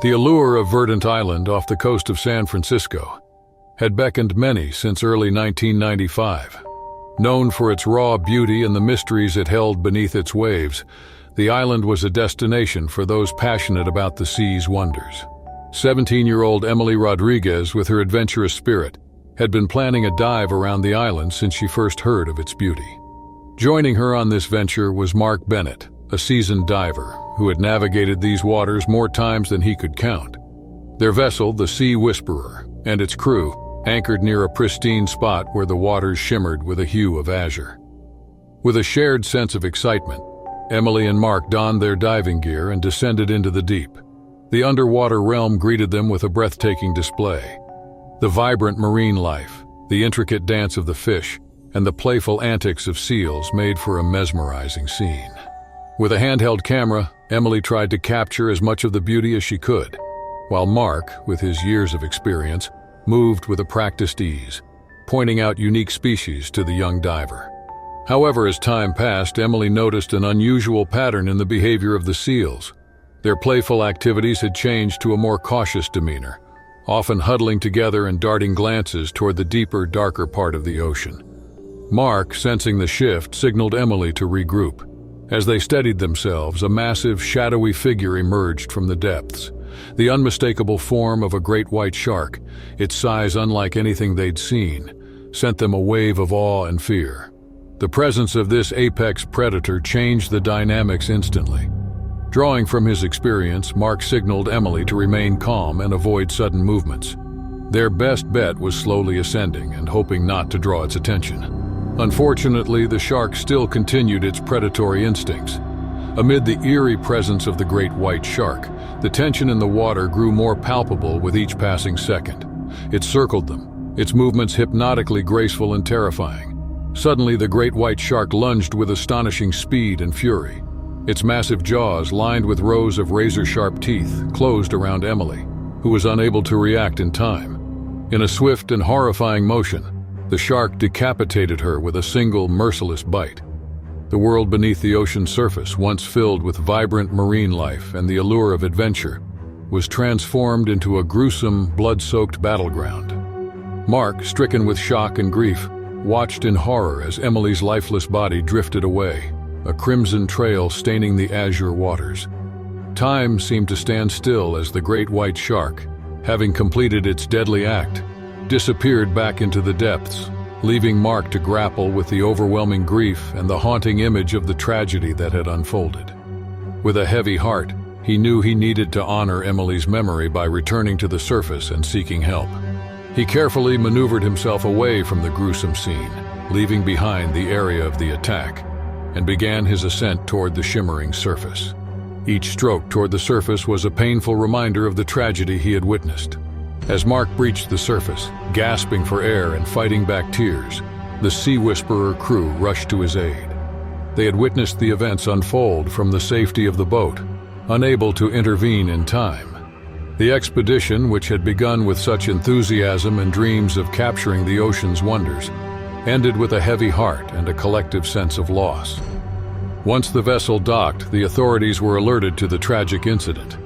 The allure of Verdant Island off the coast of San Francisco had beckoned many since early 1995. Known for its raw beauty and the mysteries it held beneath its waves, the island was a destination for those passionate about the sea's wonders. 17-year-old Emily Rodriguez, with her adventurous spirit, had been planning a dive around the island since she first heard of its beauty. Joining her on this venture was Mark Bennett, a seasoned diver who had navigated these waters more times than he could count. Their vessel, the Sea Whisperer, and its crew anchored near a pristine spot where the waters shimmered with a hue of azure. With a shared sense of excitement, Emily and Mark donned their diving gear and descended into the deep. The underwater realm greeted them with a breathtaking display. The vibrant marine life, the intricate dance of the fish, and the playful antics of seals made for a mesmerizing scene. With a handheld camera, Emily tried to capture as much of the beauty as she could, while Mark, with his years of experience, moved with a practiced ease, pointing out unique species to the young diver. However, as time passed, Emily noticed an unusual pattern in the behavior of the seals. Their playful activities had changed to a more cautious demeanor, often huddling together and darting glances toward the deeper, darker part of the ocean. Mark, sensing the shift, signaled Emily to regroup. As they steadied themselves, a massive, shadowy figure emerged from the depths. The unmistakable form of a great white shark, its size unlike anything they'd seen, sent them a wave of awe and fear. The presence of this apex predator changed the dynamics instantly. Drawing from his experience, Mark signaled Emily to remain calm and avoid sudden movements. Their best bet was slowly ascending and hoping not to draw its attention. Unfortunately, the shark still continued its predatory instincts. Amid the eerie presence of the great white shark, the tension in the water grew more palpable with each passing second. It circled them, its movements hypnotically graceful and terrifying. Suddenly, the great white shark lunged with astonishing speed and fury. Its massive jaws, lined with rows of razor-sharp teeth, closed around Emily, who was unable to react in time. In a swift and horrifying motion, the shark decapitated her with a single merciless bite. The world beneath the ocean's surface, once filled with vibrant marine life and the allure of adventure, was transformed into a gruesome, blood-soaked battleground. Mark, stricken with shock and grief, watched in horror as Emily's lifeless body drifted away, a crimson trail staining the azure waters. Time seemed to stand still as the great white shark, having completed its deadly act, disappeared back into the depths, leaving Mark to grapple with the overwhelming grief and the haunting image of the tragedy that had unfolded. With a heavy heart, he knew he needed to honor Emily's memory by returning to the surface and seeking help. He carefully maneuvered himself away from the gruesome scene, leaving behind the area of the attack, and began his ascent toward the shimmering surface. Each stroke toward the surface was a painful reminder of the tragedy he had witnessed. As Mark breached the surface, gasping for air and fighting back tears, the Sea Whisperer crew rushed to his aid. They had witnessed the events unfold from the safety of the boat, unable to intervene in time. The expedition, which had begun with such enthusiasm and dreams of capturing the ocean's wonders, ended with a heavy heart and a collective sense of loss. Once the vessel docked, the authorities were alerted to the tragic incident.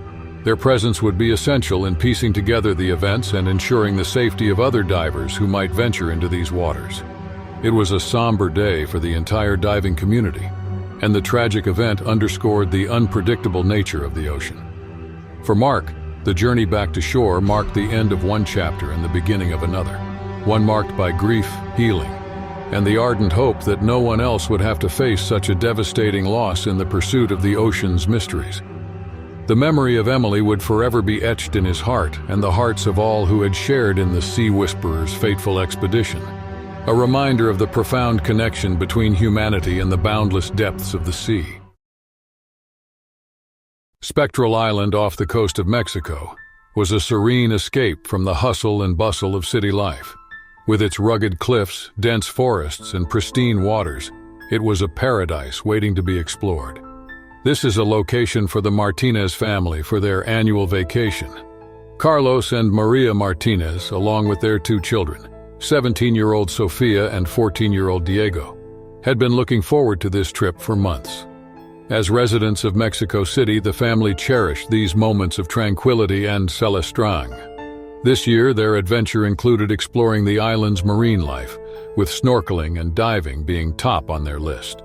Their presence would be essential in piecing together the events and ensuring the safety of other divers who might venture into these waters. It was a somber day for the entire diving community, and the tragic event underscored the unpredictable nature of the ocean. For Mark, the journey back to shore marked the end of one chapter and the beginning of another, one marked by grief, healing, and the ardent hope that no one else would have to face such a devastating loss in the pursuit of the ocean's mysteries. The memory of Emily would forever be etched in his heart and the hearts of all who had shared in the Sea Whisperer's fateful expedition, a reminder of the profound connection between humanity and the boundless depths of the sea. Spectral Island off the coast of Mexico was a serene escape from the hustle and bustle of city life. With its rugged cliffs, dense forests, and pristine waters, it was a paradise waiting to be explored. This is a location for the Martinez family for their annual vacation. Carlos and Maria Martinez, along with their two children, 17-year-old Sofia and 14-year-old Diego, had been looking forward to this trip for months. As residents of Mexico City, the family cherished these moments of tranquility and celestring. This year, their adventure included exploring the island's marine life, with snorkeling and diving being top on their list.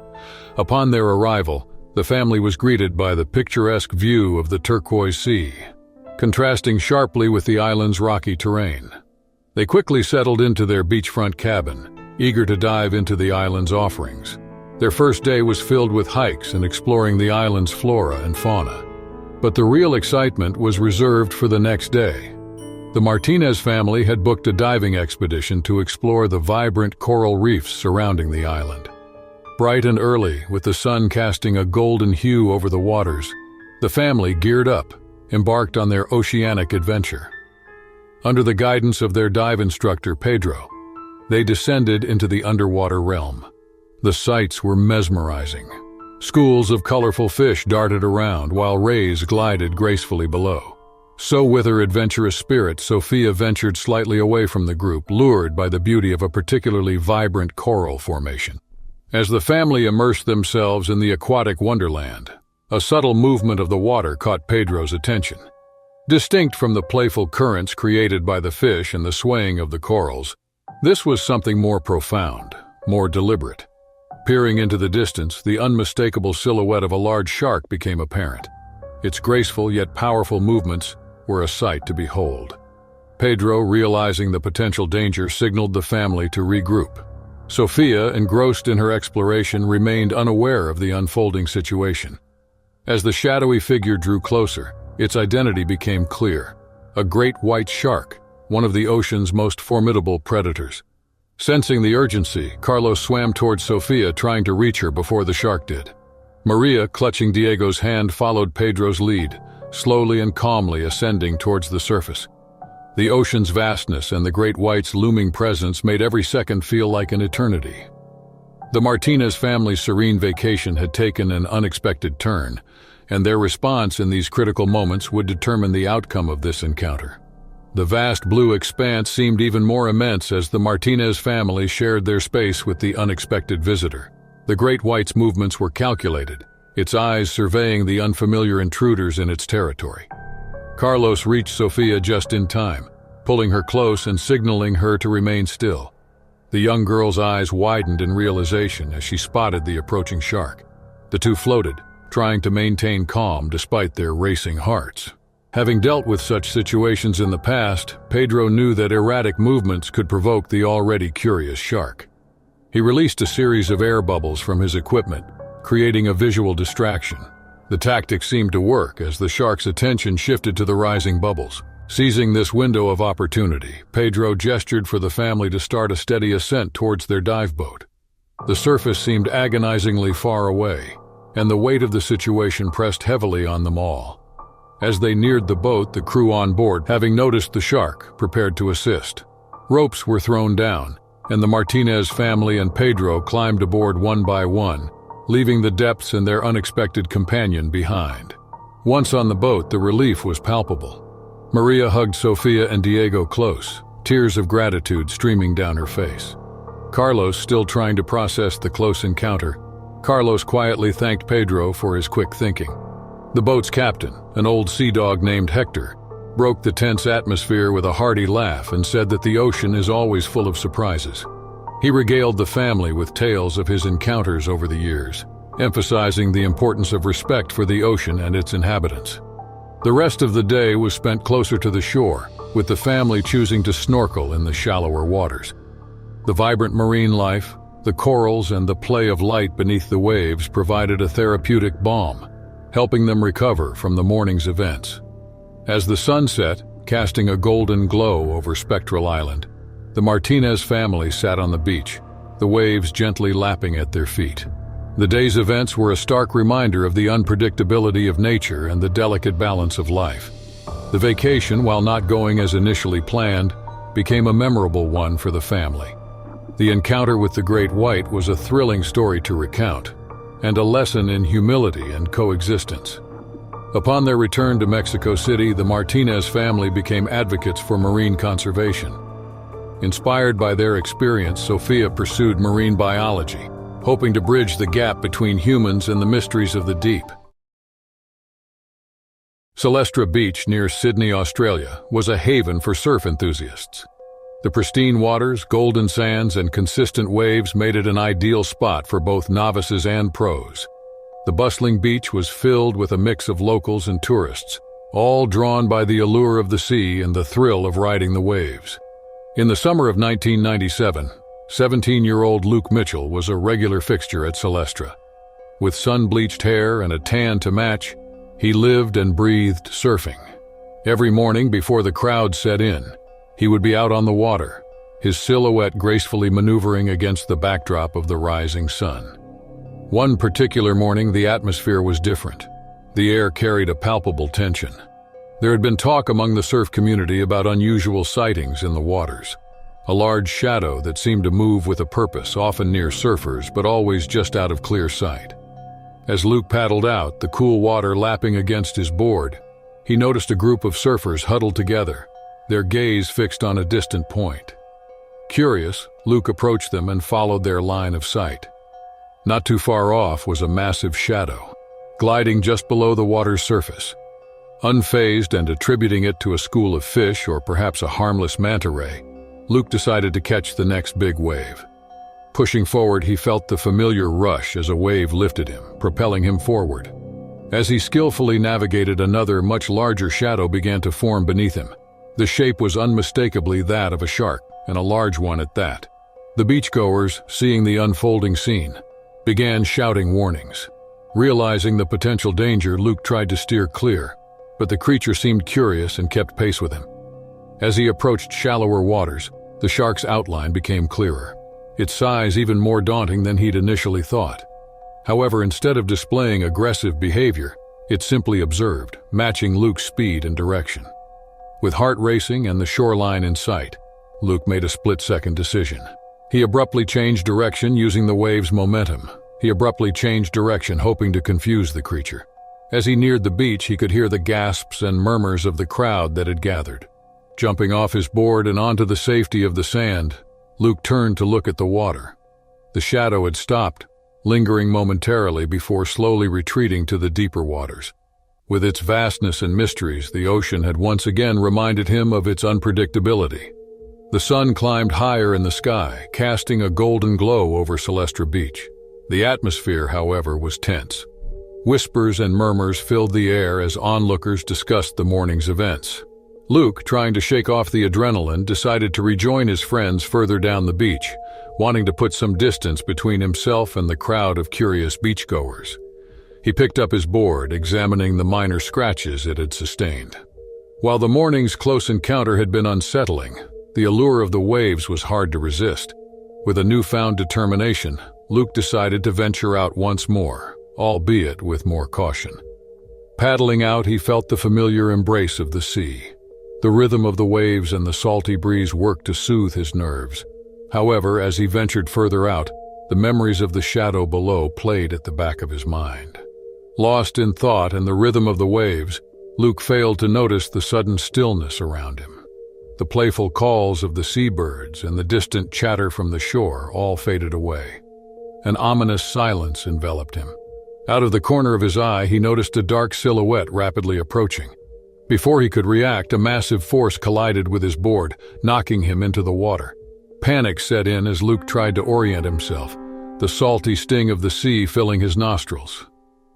Upon their arrival, the family was greeted by the picturesque view of the turquoise sea, contrasting sharply with the island's rocky terrain. They quickly settled into their beachfront cabin, eager to dive into the island's offerings. Their first day was filled with hikes and exploring the island's flora and fauna. But the real excitement was reserved for the next day. The Martinez family had booked a diving expedition to explore the vibrant coral reefs surrounding the island. Bright and early, with the sun casting a golden hue over the waters, the family geared up, embarked on their oceanic adventure. Under the guidance of their dive instructor, Pedro, they descended into the underwater realm. The sights were mesmerizing. Schools of colorful fish darted around, while rays glided gracefully below. So with her adventurous spirit, Sophia ventured slightly away from the group, lured by the beauty of a particularly vibrant coral formation. As the family immersed themselves in the aquatic wonderland, a subtle movement of the water caught Pedro's attention. Distinct from the playful currents created by the fish and the swaying of the corals, this was something more profound, more deliberate. Peering into the distance, the unmistakable silhouette of a large shark became apparent. Its graceful yet powerful movements were a sight to behold. Pedro, realizing the potential danger, signaled the family to regroup. Sophia, engrossed in her exploration, remained unaware of the unfolding situation. As the shadowy figure drew closer, its identity became clear: a great white shark, one of the ocean's most formidable predators. Sensing the urgency, Carlos swam towards Sophia, trying to reach her before the shark did. Maria, clutching Diego's hand, followed Pedro's lead, slowly and calmly ascending towards the surface. The ocean's vastness and the great white's looming presence made every second feel like an eternity. The Martinez family's serene vacation had taken an unexpected turn, and their response in these critical moments would determine the outcome of this encounter. The vast blue expanse seemed even more immense as the Martinez family shared their space with the unexpected visitor. The great white's movements were calculated, its eyes surveying the unfamiliar intruders in its territory. Carlos reached Sophia just in time, pulling her close and signaling her to remain still. The young girl's eyes widened in realization as she spotted the approaching shark. The two floated, trying to maintain calm despite their racing hearts. Having dealt with such situations in the past, Pedro knew that erratic movements could provoke the already curious shark. He released a series of air bubbles from his equipment, creating a visual distraction. The tactic seemed to work as the shark's attention shifted to the rising bubbles. Seizing this window of opportunity, Pedro gestured for the family to start a steady ascent towards their dive boat. The surface seemed agonizingly far away, and the weight of the situation pressed heavily on them all. As they neared the boat, the crew on board, having noticed the shark, prepared to assist. Ropes were thrown down, and the Martinez family and Pedro climbed aboard one by one, leaving the depths and their unexpected companion behind. Once on the boat, the relief was palpable. Maria hugged Sophia and Diego close, tears of gratitude streaming down her face. Carlos, still trying to process the close encounter, Carlos quietly thanked Pedro for his quick thinking. The boat's captain, an old sea dog named Hector, broke the tense atmosphere with a hearty laugh and said that the ocean is always full of surprises. He regaled the family with tales of his encounters over the years, emphasizing the importance of respect for the ocean and its inhabitants. The rest of the day was spent closer to the shore, with the family choosing to snorkel in the shallower waters. The vibrant marine life, the corals, and the play of light beneath the waves provided a therapeutic balm, helping them recover from the morning's events. As the sun set, casting a golden glow over Spectral Island, the Martinez family sat on the beach, the waves gently lapping at their feet. The day's events were a stark reminder of the unpredictability of nature and the delicate balance of life. The vacation, while not going as initially planned, became a memorable one for the family. The encounter with the great white was a thrilling story to recount, and a lesson in humility and coexistence. Upon their return to Mexico City, the Martinez family became advocates for marine conservation. Inspired by their experience, Sophia pursued marine biology, hoping to bridge the gap between humans and the mysteries of the deep. Celestra Beach near Sydney, Australia, was a haven for surf enthusiasts. The pristine waters, golden sands, and consistent waves made it an ideal spot for both novices and pros. The bustling beach was filled with a mix of locals and tourists, all drawn by the allure of the sea and the thrill of riding the waves. In the summer of 1997, 17-year-old Luke Mitchell was a regular fixture at Celestra. With sun-bleached hair and a tan to match, he lived and breathed surfing. Every morning before the crowd set in, he would be out on the water, his silhouette gracefully maneuvering against the backdrop of the rising sun. One particular morning, the atmosphere was different. The air carried a palpable tension. There had been talk among the surf community about unusual sightings in the waters. A large shadow that seemed to move with a purpose, often near surfers, but always just out of clear sight. As Luke paddled out, the cool water lapping against his board, he noticed a group of surfers huddled together, their gaze fixed on a distant point. Curious, Luke approached them and followed their line of sight. Not too far off was a massive shadow, gliding just below the water's surface. Unfazed and attributing it to a school of fish or perhaps a harmless manta ray, Luke decided to catch the next big wave. Pushing forward, he felt the familiar rush as a wave lifted him, propelling him forward. As he skillfully navigated, another, much larger shadow began to form beneath him. The shape was unmistakably that of a shark, and a large one at that. The beachgoers, seeing the unfolding scene, began shouting warnings. Realizing the potential danger, Luke tried to steer clear, but the creature seemed curious and kept pace with him. As he approached shallower waters, the shark's outline became clearer, its size even more daunting than he'd initially thought. However, instead of displaying aggressive behavior, it simply observed, matching Luke's speed and direction. With heart racing and the shoreline in sight, Luke made a split-second decision. He abruptly changed direction using the wave's momentum. Hoping to confuse the creature. As he neared the beach, he could hear the gasps and murmurs of the crowd that had gathered. Jumping off his board and onto the safety of the sand, Luke turned to look at the water. The shadow had stopped, lingering momentarily before slowly retreating to the deeper waters. With its vastness and mysteries, the ocean had once again reminded him of its unpredictability. The sun climbed higher in the sky, casting a golden glow over Celestra Beach. The atmosphere, however, was tense. Whispers and murmurs filled the air as onlookers discussed the morning's events. Luke, trying to shake off the adrenaline, decided to rejoin his friends further down the beach, wanting to put some distance between himself and the crowd of curious beachgoers. He picked up his board, examining the minor scratches it had sustained. While the morning's close encounter had been unsettling, the allure of the waves was hard to resist. With a newfound determination, Luke decided to venture out once more, albeit with more caution. Paddling out, he felt the familiar embrace of the sea. The rhythm of the waves and the salty breeze worked to soothe his nerves. However, as he ventured further out, the memories of the shadow below played at the back of his mind. Lost in thought and the rhythm of the waves, Luke failed to notice the sudden stillness around him. The playful calls of the seabirds and the distant chatter from the shore all faded away. An ominous silence enveloped him. Out of the corner of his eye, he noticed a dark silhouette rapidly approaching. Before he could react, a massive force collided with his board, knocking him into the water. Panic set in as Luke tried to orient himself, the salty sting of the sea filling his nostrils.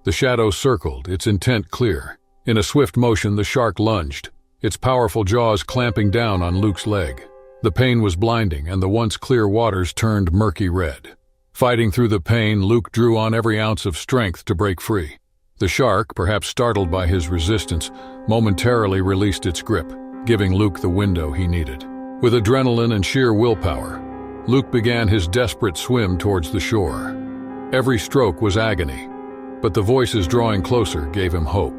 The shadow circled, its intent clear. In a swift motion, the shark lunged, its powerful jaws clamping down on Luke's leg. The pain was blinding, and the once clear waters turned murky red. Fighting through the pain, Luke drew on every ounce of strength to break free. The shark, perhaps startled by his resistance, momentarily released its grip, giving Luke the window he needed. With adrenaline and sheer willpower, Luke began his desperate swim towards the shore. Every stroke was agony, but the voices drawing closer gave him hope.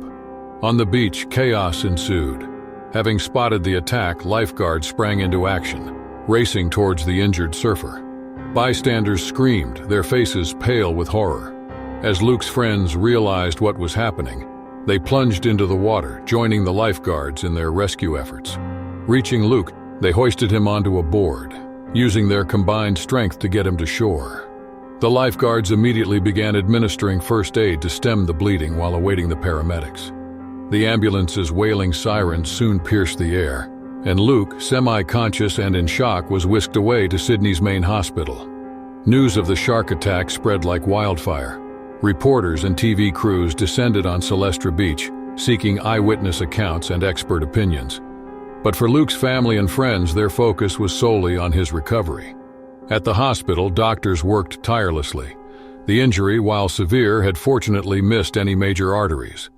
On the beach, chaos ensued. Having spotted the attack, lifeguards sprang into action, racing towards the injured surfer. Bystanders screamed, their faces pale with horror. As Luke's friends realized what was happening, they plunged into the water, joining the lifeguards in their rescue efforts. Reaching Luke, they hoisted him onto a board, using their combined strength to get him to shore. The lifeguards immediately began administering first aid to stem the bleeding while awaiting the paramedics. The ambulance's wailing sirens soon pierced the air, and Luke, semi-conscious and in shock, was whisked away to Sydney's main hospital. News of the shark attack spread like wildfire. Reporters and TV crews descended on Celestra Beach, seeking eyewitness accounts and expert opinions. But for Luke's family and friends, their focus was solely on his recovery. At the hospital, doctors worked tirelessly. The injury, while severe, had fortunately missed any major arteries.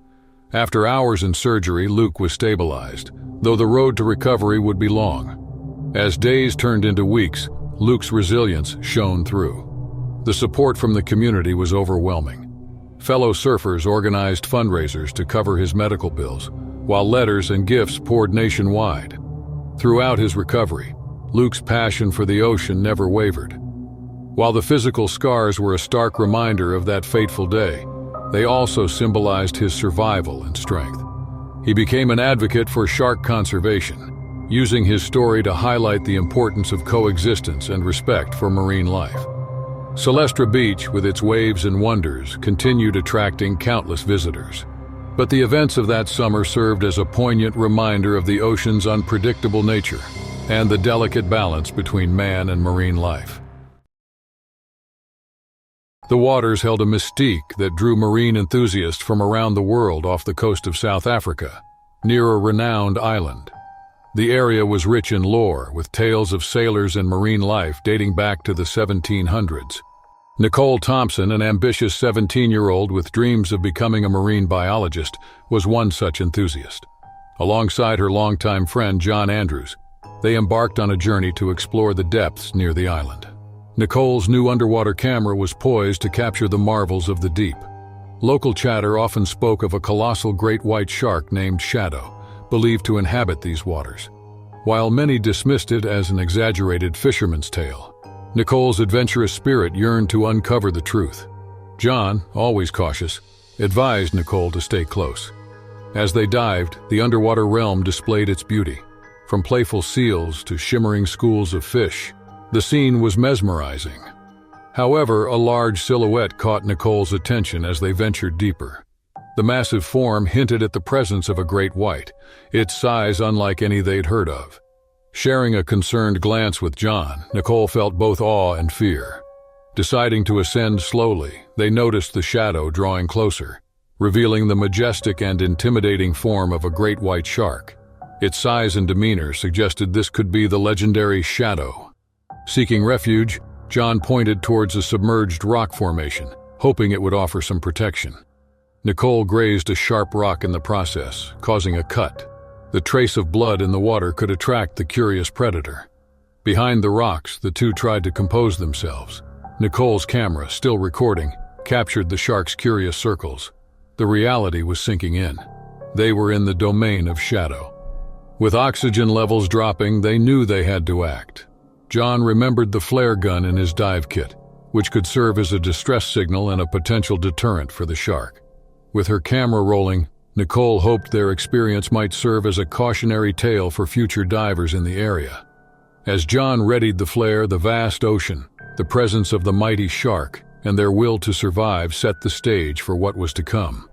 After hours in surgery, Luke was stabilized, though the road to recovery would be long. As days turned into weeks, Luke's resilience shone through. The support from the community was overwhelming. Fellow surfers organized fundraisers to cover his medical bills, while letters and gifts poured nationwide. Throughout his recovery, Luke's passion for the ocean never wavered. While the physical scars were a stark reminder of that fateful day, they also symbolized his survival and strength. He became an advocate for shark conservation, using his story to highlight the importance of coexistence and respect for marine life. Celestra Beach, with its waves and wonders, continued attracting countless visitors. But the events of that summer served as a poignant reminder of the ocean's unpredictable nature and the delicate balance between man and marine life. The waters held a mystique that drew marine enthusiasts from around the world off the coast of South Africa, near a renowned island. The area was rich in lore, with tales of sailors and marine life dating back to the 1700s. Nicole Thompson, an ambitious 17-year-old with dreams of becoming a marine biologist, was one such enthusiast. Alongside her longtime friend John Andrews, they embarked on a journey to explore the depths near the island. Nicole's new underwater camera was poised to capture the marvels of the deep. Local chatter often spoke of a colossal great white shark named Shadow, believed to inhabit these waters. While many dismissed it as an exaggerated fisherman's tale, Nicole's adventurous spirit yearned to uncover the truth. John, always cautious, advised Nicole to stay close. As they dived, the underwater realm displayed its beauty. From playful seals to shimmering schools of fish, the scene was mesmerizing. However, a large silhouette caught Nicole's attention as they ventured deeper. The massive form hinted at the presence of a great white, its size unlike any they'd heard of. Sharing a concerned glance with John, Nicole felt both awe and fear. Deciding to ascend slowly, they noticed the shadow drawing closer, revealing the majestic and intimidating form of a great white shark. Its size and demeanor suggested this could be the legendary Shadow. Seeking refuge, John pointed towards a submerged rock formation, hoping it would offer some protection. Nicole grazed a sharp rock in the process, causing a cut. The trace of blood in the water could attract the curious predator. Behind the rocks, the two tried to compose themselves. Nicole's camera, still recording, captured the shark's curious circles. The reality was sinking in. They were in the domain of Shadow. With oxygen levels dropping, they knew they had to act. John remembered the flare gun in his dive kit, which could serve as a distress signal and a potential deterrent for the shark. With her camera rolling, Nicole hoped their experience might serve as a cautionary tale for future divers in the area. As John readied the flare, the vast ocean, the presence of the mighty shark, and their will to survive set the stage for what was to come.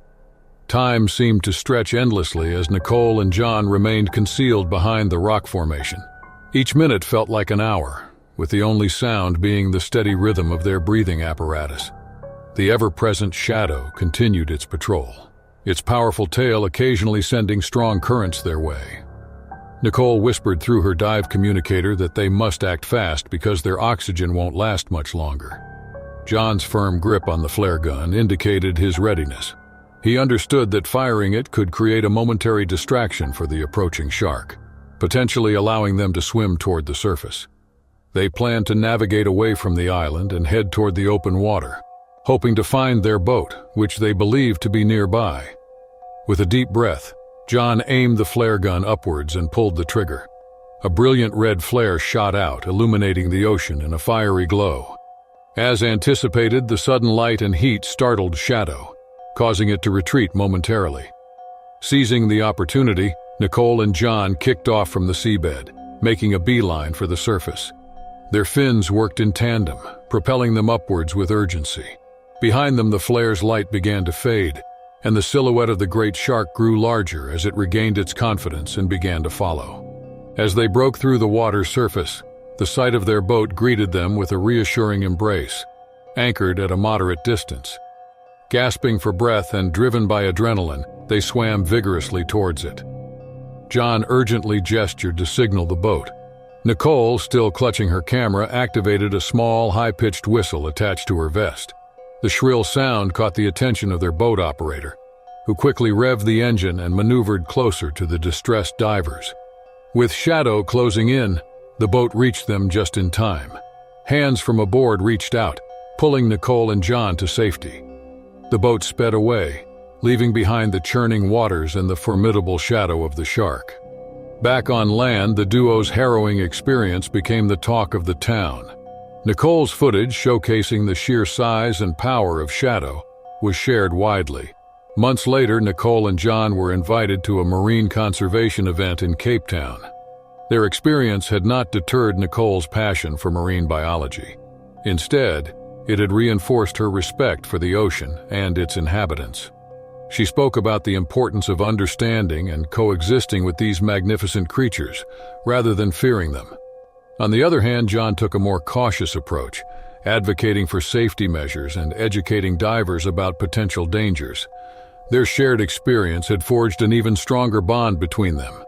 Time seemed to stretch endlessly as Nicole and John remained concealed behind the rock formation. Each minute felt like an hour, with the only sound being the steady rhythm of their breathing apparatus. The ever-present Shadow continued its patrol, its powerful tail occasionally sending strong currents their way. Nicole whispered through her dive communicator that they must act fast because their oxygen won't last much longer. John's firm grip on the flare gun indicated his readiness. He understood that firing it could create a momentary distraction for the approaching shark, potentially allowing them to swim toward the surface. They planned to navigate away from the island and head toward the open water, hoping to find their boat, which they believed to be nearby. With a deep breath, John aimed the flare gun upwards and pulled the trigger. A brilliant red flare shot out, illuminating the ocean in a fiery glow. As anticipated, the sudden light and heat startled Shadow, causing it to retreat momentarily. Seizing the opportunity, Nicole and John kicked off from the seabed, making a beeline for the surface. Their fins worked in tandem, propelling them upwards with urgency. Behind them, the flare's light began to fade, and the silhouette of the great shark grew larger as it regained its confidence and began to follow. As they broke through the water's surface, the sight of their boat greeted them with a reassuring embrace, anchored at a moderate distance. Gasping for breath and driven by adrenaline, they swam vigorously towards it. John urgently gestured to signal the boat. Nicole, still clutching her camera, activated a small, high-pitched whistle attached to her vest. The shrill sound caught the attention of their boat operator, who quickly revved the engine and maneuvered closer to the distressed divers. With shadow closing in, the boat reached them just in time. Hands from aboard reached out, pulling Nicole and John to safety. The boat sped away, leaving behind the churning waters and the formidable shadow of the shark. Back on land, the duo's harrowing experience became the talk of the town. Nicole's footage, showcasing the sheer size and power of Shadow, was shared widely. Months later, Nicole and John were invited to a marine conservation event in Cape Town. Their experience had not deterred Nicole's passion for marine biology. Instead, it had reinforced her respect for the ocean and its inhabitants. She spoke about the importance of understanding and coexisting with these magnificent creatures, rather than fearing them. On the other hand, John took a more cautious approach, advocating for safety measures and educating divers about potential dangers. Their shared experience had forged an even stronger bond between them,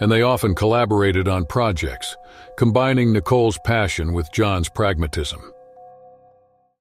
and they often collaborated on projects, combining Nicole's passion with John's pragmatism.